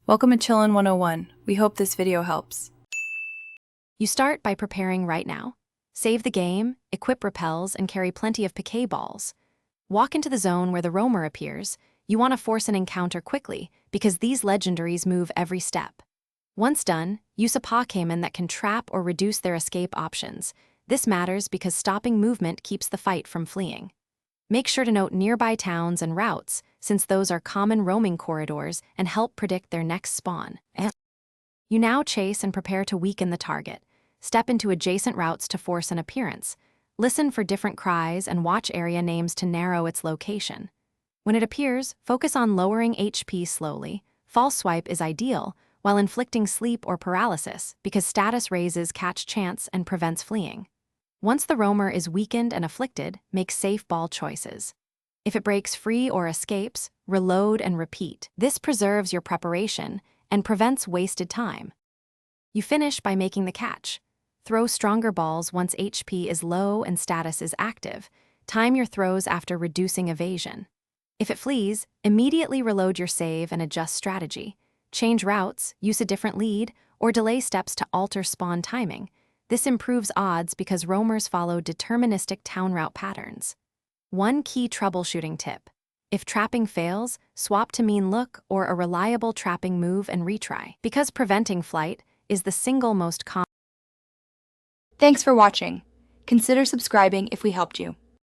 Welcome to Chillin' 101. We hope this video helps. You start by preparing right now. Save the game, equip repels, and carry plenty of Piquet balls. Walk into the zone where the roamer appears. You want to force an encounter quickly, because these legendaries move every step. Once done, use a Pokémon that can trap or reduce their escape options. This matters because stopping movement keeps the fight from fleeing. Make sure to note nearby towns and routes, since those are common roaming corridors and help predict their next spawn. You now chase and prepare to weaken the target. Step into adjacent routes to force an appearance. Listen for different cries and watch area names to narrow its location. When it appears, focus on lowering HP slowly. False swipe is ideal, while inflicting sleep or paralysis, because status raises catch chance and prevents fleeing. Once the roamer is weakened and afflicted, make safe ball choices. If it breaks free or escapes, reload and repeat. This preserves your preparation and prevents wasted time. You finish by making the catch. Throw stronger balls once HP is low and status is active. Time your throws after reducing evasion. If it flees, immediately reload your save and adjust strategy. Change routes, use a different lead, or delay steps to alter spawn timing. This improves odds because roamers follow deterministic town route patterns. One key troubleshooting tip. If trapping fails, swap to mean look or a reliable trapping move and retry, because preventing flight is the single most common. Thanks for watching. Consider subscribing if we helped you.